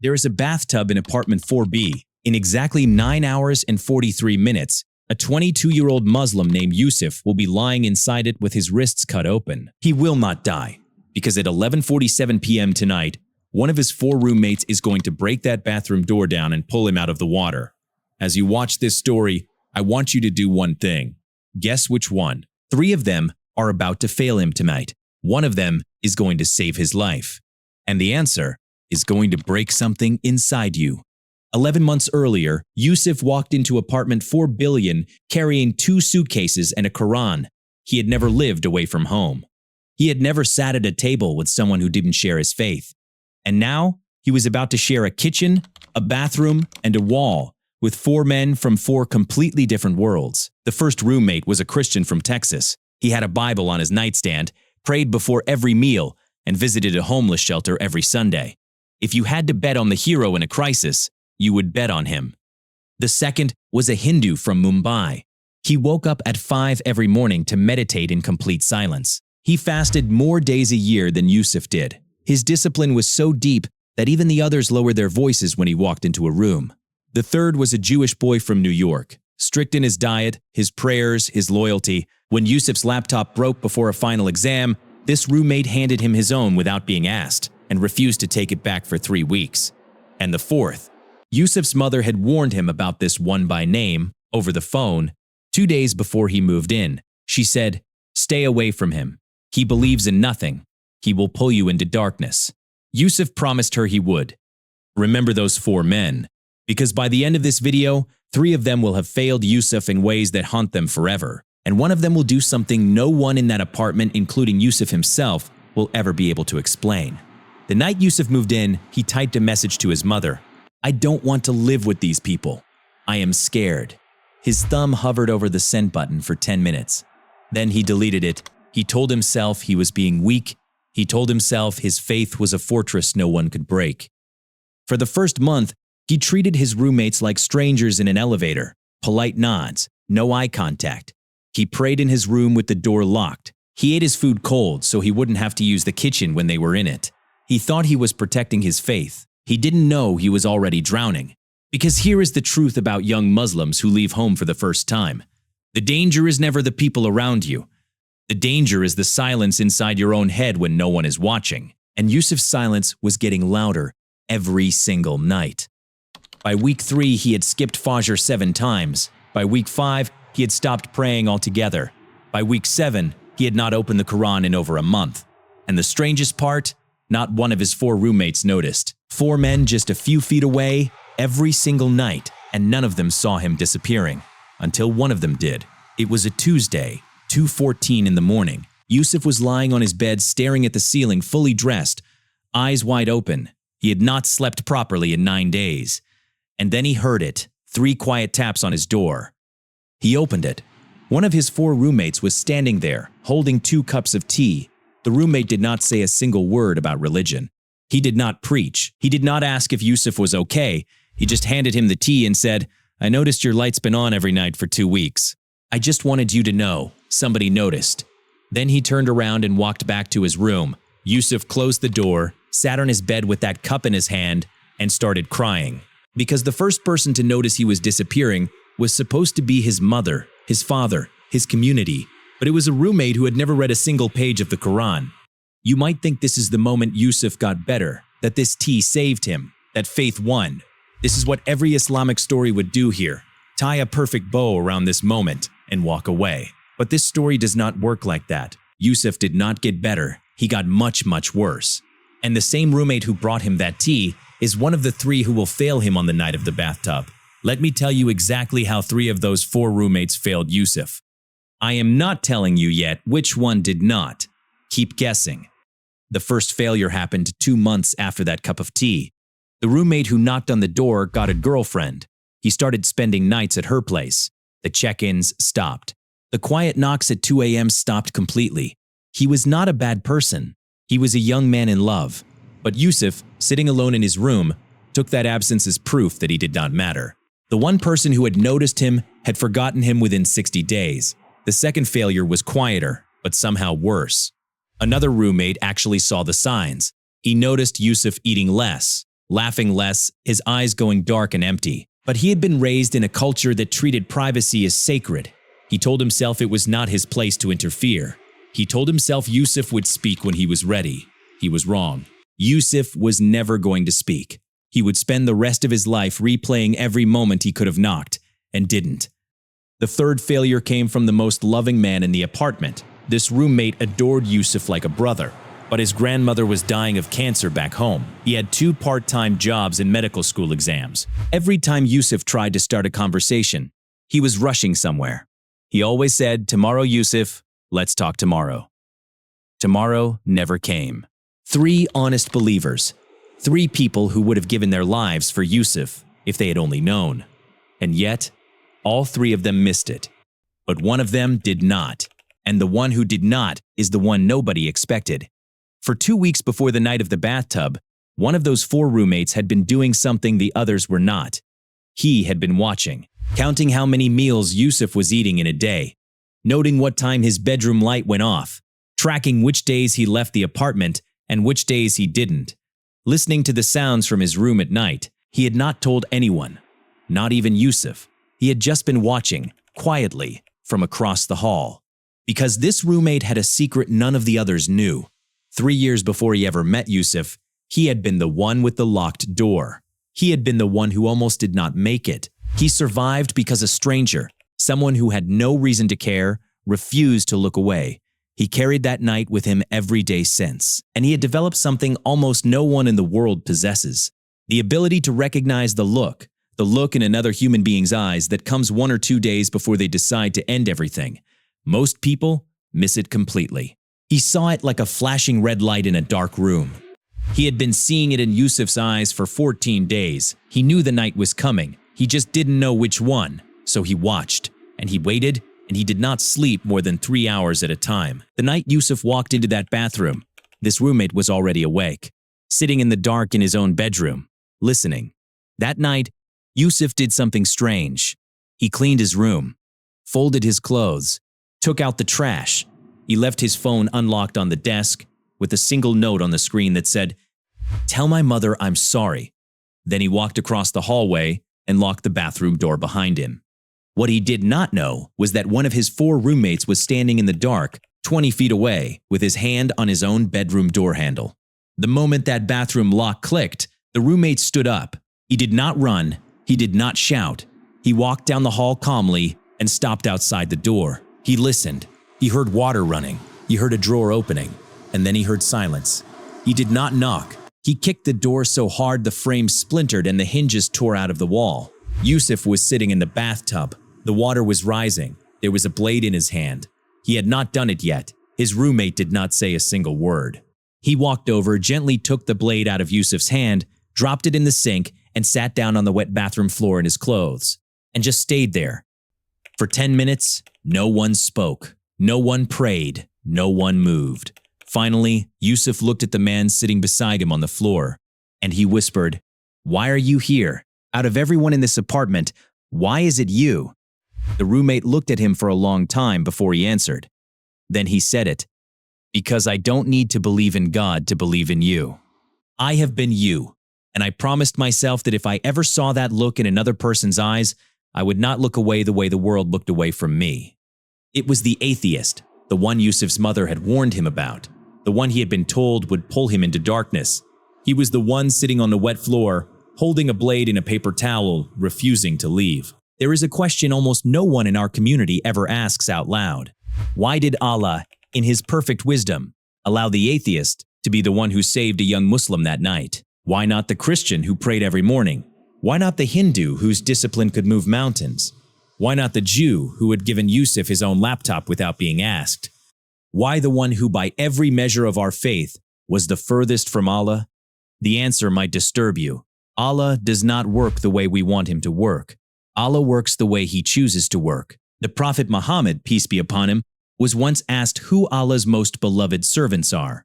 There is a bathtub in apartment 4B. In exactly 9 hours and 43 minutes, a 22-year-old Muslim named Yusuf will be lying inside it with his wrists cut open. He will not die, because at 11:47 p.m. tonight, one of his 4 roommates is going to break that bathroom door down and pull him out of the water. As you watch this story, I want you to do one thing. Guess which one? 3 of them are about to fail him tonight. One of them is going to save his life. And the answer is going to break something inside you. 11 months earlier, Yusuf walked into apartment 4 billion carrying 2 suitcases and a Quran. He had never lived away from home. He had never sat at a table with someone who didn't share his faith. And now, he was about to share a kitchen, a bathroom, and a wall with 4 men from 4 completely different worlds. The first roommate was a Christian from Texas. He had a Bible on his nightstand, prayed before every meal, and visited a homeless shelter every Sunday. If you had to bet on the hero in a crisis, you would bet on him. The second was a Hindu from Mumbai. He woke up at 5 every morning to meditate in complete silence. He fasted more days a year than Yusuf did. His discipline was so deep that even the others lowered their voices when he walked into a room. The third was a Jewish boy from New York, strict in his diet, his prayers, his loyalty. When Yusuf's laptop broke before a final exam, this roommate handed him his own without being asked and refused to take it back for 3 weeks. And the fourth, Yusuf's mother had warned him about this one by name, over the phone, 2 days before he moved in. She said, "Stay away from him. He believes in nothing. He will pull you into darkness." Yusuf promised her he would. Remember those 4 men, because by the end of this video, 3 of them will have failed Yusuf in ways that haunt them forever, and one of them will do something no one in that apartment, including Yusuf himself, will ever be able to explain. The night Yusuf moved in, he typed a message to his mother. "I don't want to live with these people. I am scared." His thumb hovered over the send button for 10 minutes. Then he deleted it. He told himself he was being weak. He told himself his faith was a fortress no one could break. For the first month, he treated his roommates like strangers in an elevator. Polite nods, no eye contact. He prayed in his room with the door locked. He ate his food cold so he wouldn't have to use the kitchen when they were in it. He thought he was protecting his faith. He didn't know he was already drowning. Because here is the truth about young Muslims who leave home for the first time. The danger is never the people around you. The danger is the silence inside your own head when no one is watching. And Yusuf's silence was getting louder every single night. By week 3, he had skipped Fajr 7 times. By week 5, he had stopped praying altogether. By week 7, he had not opened the Quran in over a month. And the strangest part? Not one of his 4 roommates noticed. 4 men just a few feet away, every single night, and none of them saw him disappearing. Until one of them did. It was a Tuesday, 2:14 in the morning. Yusuf was lying on his bed staring at the ceiling, fully dressed, eyes wide open. He had not slept properly in 9 days. And then he heard it, 3 quiet taps on his door. He opened it. One of his 4 roommates was standing there, holding 2 cups of tea. The roommate did not say a single word about religion. He did not preach. He did not ask if Yusuf was okay. He just handed him the tea and said, "I noticed your light's been on every night for 2 weeks. I just wanted you to know. Somebody noticed." Then he turned around and walked back to his room. Yusuf closed the door, sat on his bed with that cup in his hand, and started crying. Because the first person to notice he was disappearing was supposed to be his mother, his father, his community. But it was a roommate who had never read a single page of the Quran. You might think this is the moment Yusuf got better, that this tea saved him, that faith won. This is what every Islamic story would do here. Tie a perfect bow around this moment and walk away. But this story does not work like that. Yusuf did not get better. He got much, much worse. And the same roommate who brought him that tea is one of the 3 who will fail him on the night of the bathtub. Let me tell you exactly how 3 of those 4 roommates failed Yusuf. I am not telling you yet which one did not. Keep guessing. The first failure happened 2 months after that cup of tea. The roommate who knocked on the door got a girlfriend. He started spending nights at her place. The check-ins stopped. The quiet knocks at 2 a.m. stopped completely. He was not a bad person. He was a young man in love. But Yusuf, sitting alone in his room, took that absence as proof that he did not matter. The one person who had noticed him had forgotten him within 60 days. The second failure was quieter, but somehow worse. Another roommate actually saw the signs. He noticed Yusuf eating less, laughing less, his eyes going dark and empty. But he had been raised in a culture that treated privacy as sacred. He told himself it was not his place to interfere. He told himself Yusuf would speak when he was ready. He was wrong. Yusuf was never going to speak. He would spend the rest of his life replaying every moment he could have knocked, and didn't. The third failure came from the most loving man in the apartment. This roommate adored Yusuf like a brother, but his grandmother was dying of cancer back home. He had 2 part-time jobs and medical school exams. Every time Yusuf tried to start a conversation, he was rushing somewhere. He always said, "Tomorrow, Yusuf, let's talk tomorrow." Tomorrow never came. 3 honest believers. 3 people who would have given their lives for Yusuf if they had only known. And yet, all 3 of them missed it. But one of them did not. And the one who did not is the one nobody expected. For 2 weeks before the night of the bathtub, one of those 4 roommates had been doing something the others were not. He had been watching, counting how many meals Yusuf was eating in a day, noting what time his bedroom light went off, tracking which days he left the apartment and which days he didn't. Listening to the sounds from his room at night, he had not told anyone, not even Yusuf. He had just been watching, quietly, from across the hall. Because this roommate had a secret none of the others knew. 3 years before he ever met Yusuf, he had been the one with the locked door. He had been the one who almost did not make it. He survived because a stranger, someone who had no reason to care, refused to look away. He carried that night with him every day since, and he had developed something almost no one in the world possesses. The ability to recognize the look in another human being's eyes that comes 1 or 2 days before they decide to end everything. Most people miss it completely. He saw it like a flashing red light in a dark room. He had been seeing it in Yusuf's eyes for 14 days. He knew the night was coming. He just didn't know which one, so he watched, and he waited, and he did not sleep more than 3 hours at a time. The night Yusuf walked into that bathroom, this roommate was already awake, sitting in the dark in his own bedroom, listening. That night, Yusuf did something strange. He cleaned his room, folded his clothes, took out the trash. He left his phone unlocked on the desk with a single note on the screen that said, "Tell my mother I'm sorry." Then he walked across the hallway and locked the bathroom door behind him. What he did not know was that one of his 4 roommates was standing in the dark, 20 feet away, with his hand on his own bedroom door handle. The moment that bathroom lock clicked, the roommate stood up. He did not run. He did not shout. He walked down the hall calmly and stopped outside the door. He listened. He heard water running. He heard a drawer opening. And then he heard silence. He did not knock. He kicked the door so hard the frame splintered and the hinges tore out of the wall. Yusuf was sitting in the bathtub. The water was rising. There was a blade in his hand. He had not done it yet. His roommate did not say a single word. He walked over, gently took the blade out of Yusuf's hand, dropped it in the sink, and sat down on the wet bathroom floor in his clothes, and just stayed there. For 10 minutes, no one spoke. No one prayed. No one moved. Finally, Yusuf looked at the man sitting beside him on the floor, and he whispered, "Why are you here? Out of everyone in this apartment, why is it you?" The roommate looked at him for a long time before he answered. Then he said it, "Because I don't need to believe in God to believe in you. I have been you, and I promised myself that if I ever saw that look in another person's eyes, I would not look away the way the world looked away from me." It was the atheist, the one Yusuf's mother had warned him about, the one he had been told would pull him into darkness. He was the one sitting on the wet floor, holding a blade in a paper towel, refusing to leave. There is a question almost no one in our community ever asks out loud. Why did Allah, in His perfect wisdom, allow the atheist to be the one who saved a young Muslim that night? Why not the Christian who prayed every morning? Why not the Hindu whose discipline could move mountains? Why not the Jew who had given Yusuf his own laptop without being asked? Why the one who by every measure of our faith was the furthest from Allah? The answer might disturb you. Allah does not work the way we want Him to work. Allah works the way He chooses to work. The Prophet Muhammad, peace be upon him, was once asked who Allah's most beloved servants are.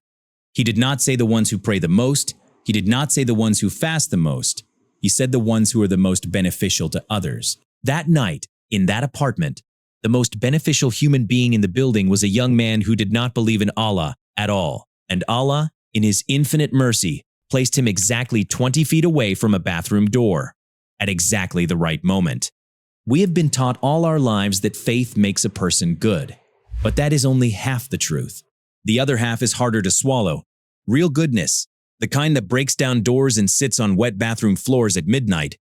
He did not say the ones who pray the most. He did not say the ones who fast the most. He said the ones who are the most beneficial to others. That night, in that apartment, the most beneficial human being in the building was a young man who did not believe in Allah at all. And Allah, in His infinite mercy, placed him exactly 20 feet away from a bathroom door, at exactly the right moment. We have been taught all our lives that faith makes a person good, but that is only half the truth. The other half is harder to swallow. Real goodness, the kind that breaks down doors and sits on wet bathroom floors at midnight,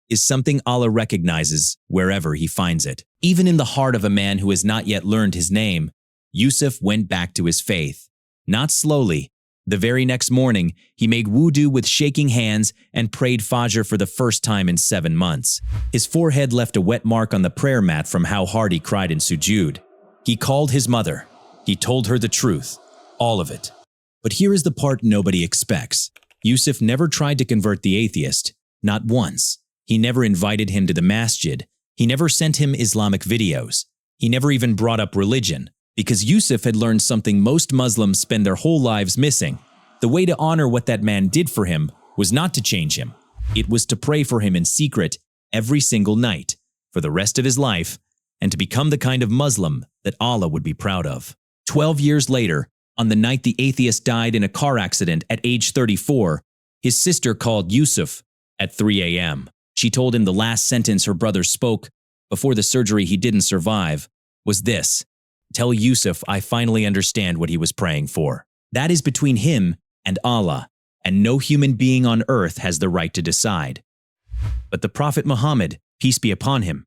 is something Allah recognizes wherever He finds it. Even in the heart of a man who has not yet learned his name, Yusuf went back to his faith. Not slowly. The very next morning, he made wudu with shaking hands and prayed Fajr for the first time in 7 months. His forehead left a wet mark on the prayer mat from how hard he cried in sujood. He called his mother. He told her the truth. All of it. But here is the part nobody expects. Yusuf never tried to convert the atheist. Not once. He never invited him to the masjid. He never sent him Islamic videos. He never even brought up religion. Because Yusuf had learned something most Muslims spend their whole lives missing. The way to honor what that man did for him was not to change him. It was to pray for him in secret every single night for the rest of his life and to become the kind of Muslim that Allah would be proud of. 12 years later, on the night the atheist died in a car accident at age 34, his sister called Yusuf at 3 a.m. She told him the last sentence her brother spoke before the surgery he didn't survive was this: "Tell Yusuf I finally understand what he was praying for." That is between him and Allah, and no human being on earth has the right to decide. But the Prophet Muhammad, peace be upon him,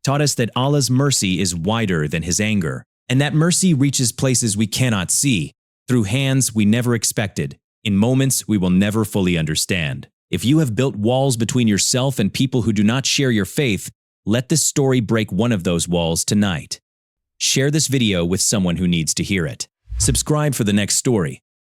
taught us that Allah's mercy is wider than His anger, and that mercy reaches places we cannot see, through hands we never expected, in moments we will never fully understand. If you have built walls between yourself and people who do not share your faith, let this story break one of those walls tonight. Share this video with someone who needs to hear it. Subscribe for the next story.